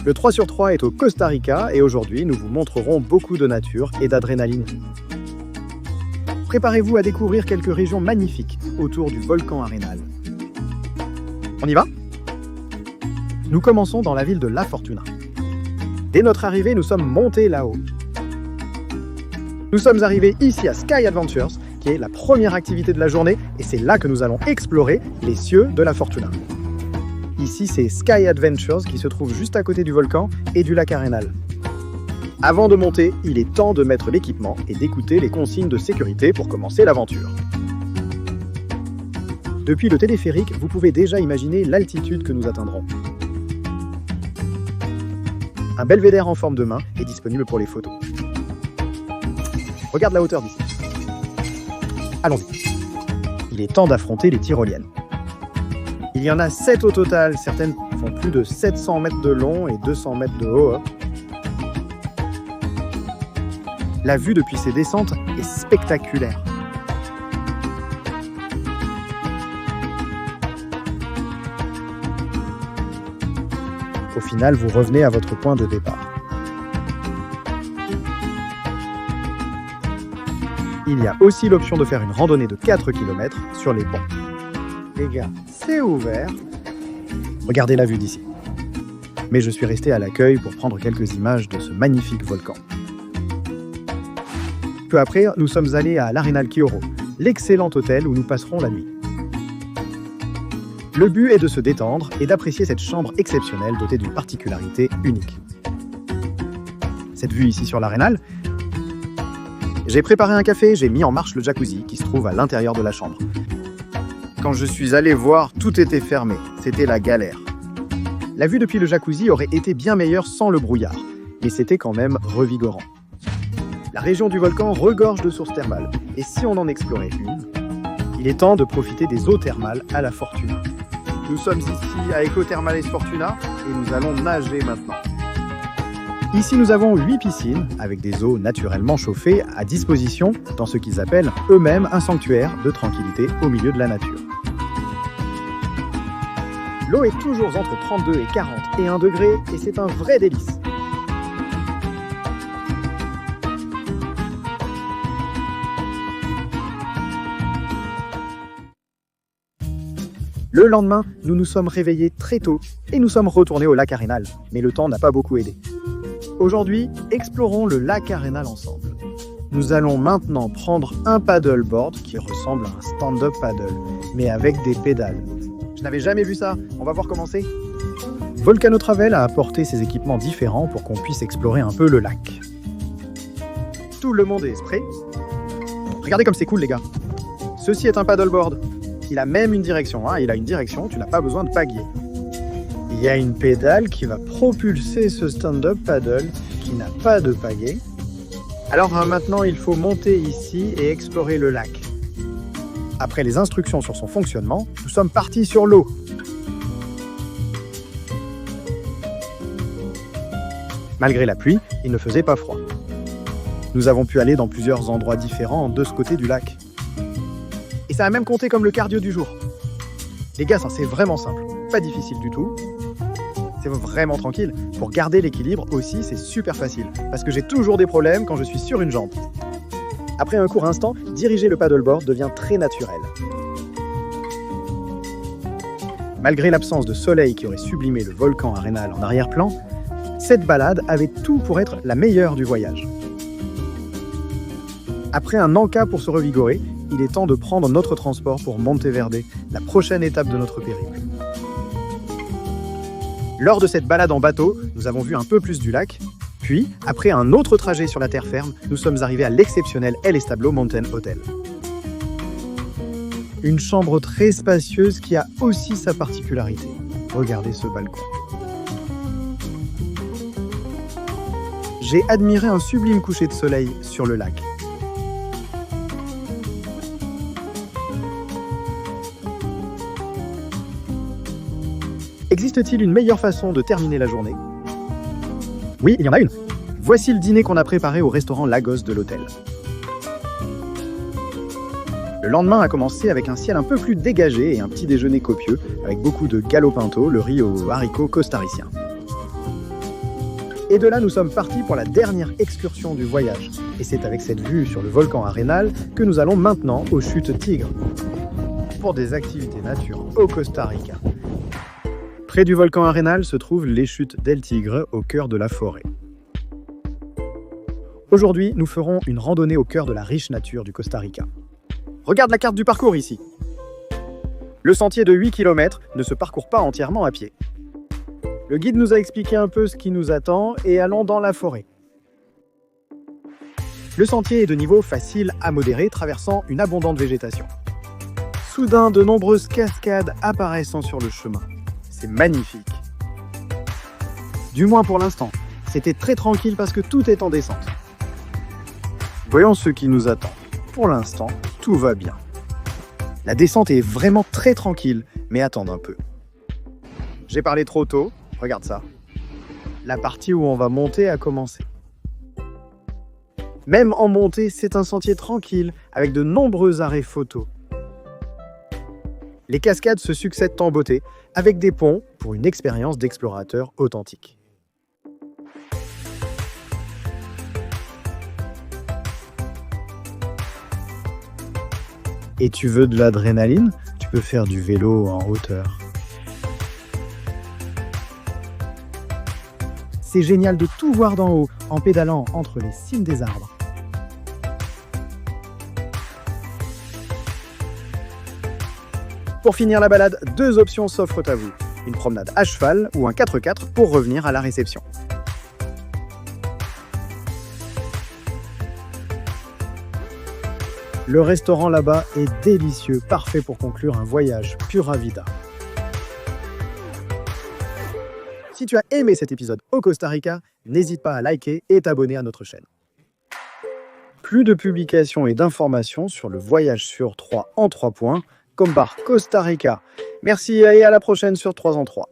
Le 3 sur 3 est au Costa Rica et aujourd'hui, nous vous montrerons beaucoup de nature et d'adrénaline. Préparez-vous à découvrir quelques régions magnifiques autour du volcan Arenal. On y va? Nous commençons dans la ville de La Fortuna. Dès notre arrivée, nous sommes montés là-haut. Nous sommes arrivés ici à Sky Adventures, qui est la première activité de la journée, et c'est là que nous allons explorer les cieux de La Fortuna. Ici, c'est Sky Adventures qui se trouve juste à côté du volcan et du lac Arenal. Avant de monter, il est temps de mettre l'équipement et d'écouter les consignes de sécurité pour commencer l'aventure. Depuis le téléphérique, vous pouvez déjà imaginer l'altitude que nous atteindrons. Un belvédère en forme de main est disponible pour les photos. Regarde la hauteur d'ici. Allons-y. Il est temps d'affronter les tyroliennes. Il y en a 7 au total, certaines font plus de 700 mètres de long et 200 mètres de haut. La vue depuis ces descentes est spectaculaire. Au final, vous revenez à votre point de départ. Il y a aussi l'option de faire une randonnée de 4 km sur les ponts. Les gars, c'est ouvert. Regardez la vue d'ici. Mais je suis resté à l'accueil pour prendre quelques images de ce magnifique volcan. Peu après, nous sommes allés à l'Arenal Kyoro, l'excellent hôtel où nous passerons la nuit. Le but est de se détendre et d'apprécier cette chambre exceptionnelle dotée d'une particularité unique. Cette vue ici sur l'Arenal, j'ai préparé un café, j'ai mis en marche le jacuzzi qui se trouve à l'intérieur de la chambre. Quand je suis allé voir, tout était fermé, c'était la galère. La vue depuis le jacuzzi aurait été bien meilleure sans le brouillard, mais c'était quand même revigorant. La région du volcan regorge de sources thermales, et si on en explorait une, il est temps de profiter des eaux thermales à La Fortuna. Nous sommes ici à Ecothermales Fortuna, et nous allons nager maintenant. Ici, nous avons 8 piscines, avec des eaux naturellement chauffées à disposition dans ce qu'ils appellent eux-mêmes un sanctuaire de tranquillité au milieu de la nature. L'eau est toujours entre 32 et 41 degrés, et c'est un vrai délice. Le lendemain, nous nous sommes réveillés très tôt et nous sommes retournés au lac Arenal, mais le temps n'a pas beaucoup aidé. Aujourd'hui, explorons le lac Arenal ensemble. Nous allons maintenant prendre un paddleboard qui ressemble à un stand-up paddle, mais avec des pédales. Je n'avais jamais vu ça, on va voir comment c'est. Volcano Travel a apporté ses équipements différents pour qu'on puisse explorer un peu le lac. Tout le monde est prêt. Regardez comme c'est cool les gars. Ceci est un paddleboard. Il a même une direction, il a une direction, tu n'as pas besoin de pagaie. Il y a une pédale qui va propulser ce stand-up paddle qui n'a pas de pagaie. Alors maintenant, il faut monter ici et explorer le lac. Après les instructions sur son fonctionnement, nous sommes partis sur l'eau. Malgré la pluie, il ne faisait pas froid. Nous avons pu aller dans plusieurs endroits différents de ce côté du lac. Et ça a même compté comme le cardio du jour. Les gars, ça c'est vraiment simple, pas difficile du tout. C'est vraiment tranquille. Pour garder l'équilibre aussi, c'est super facile, parce que j'ai toujours des problèmes quand je suis sur une jambe. Après un court instant, diriger le paddleboard devient très naturel. Malgré l'absence de soleil qui aurait sublimé le volcan Arenal en arrière-plan, cette balade avait tout pour être la meilleure du voyage. Après un encas pour se revigorer, il est temps de prendre notre transport pour Monteverde, la prochaine étape de notre périple. Lors de cette balade en bateau, nous avons vu un peu plus du lac, puis, après un autre trajet sur la terre ferme, nous sommes arrivés à l'exceptionnel El Establo Mountain Hotel. Une chambre très spacieuse qui a aussi sa particularité. Regardez ce balcon. J'ai admiré un sublime coucher de soleil sur le lac. Existe-t-il une meilleure façon de terminer la journée? Oui, il y en a une. Voici le dîner qu'on a préparé au restaurant Lagos de l'hôtel. Le lendemain a commencé avec un ciel un peu plus dégagé et un petit déjeuner copieux avec beaucoup de gallo pinto, le riz aux haricots costariciens. Et de là, nous sommes partis pour la dernière excursion du voyage. Et c'est avec cette vue sur le volcan Arenal que nous allons maintenant aux chutes Tigre pour des activités nature au Costa Rica. Près du volcan Arenal se trouvent les chutes d'El Tigre au cœur de la forêt. Aujourd'hui, nous ferons une randonnée au cœur de la riche nature du Costa Rica. Regarde la carte du parcours ici. Le sentier de 8 km ne se parcourt pas entièrement à pied. Le guide nous a expliqué un peu ce qui nous attend et allons dans la forêt. Le sentier est de niveau facile à modéré, traversant une abondante végétation. Soudain, de nombreuses cascades apparaissant sur le chemin. C'est magnifique. Du moins pour l'instant. C'était très tranquille parce que tout est en descente. Voyons ce qui nous attend. Pour l'instant, tout va bien. La descente est vraiment très tranquille, mais attends un peu. J'ai parlé trop tôt, regarde ça. La partie où on va monter a commencé. Même en montée, c'est un sentier tranquille, avec de nombreux arrêts photos. Les cascades se succèdent en beauté, avec des ponts pour une expérience d'explorateur authentique. Et tu veux de l'adrénaline? Tu peux faire du vélo en hauteur. C'est génial de tout voir d'en haut en pédalant entre les cimes des arbres. Pour finir la balade, 2 options s'offrent à vous. Une promenade à cheval ou un 4x4 pour revenir à la réception. Le restaurant là-bas est délicieux, parfait pour conclure un voyage pura vida. Si tu as aimé cet épisode au Costa Rica, n'hésite pas à liker et t'abonner à notre chaîne. Plus de publications et d'informations sur le voyage sur 3 en 3 points, comme par Costa Rica. Merci et à la prochaine sur 3 en 3.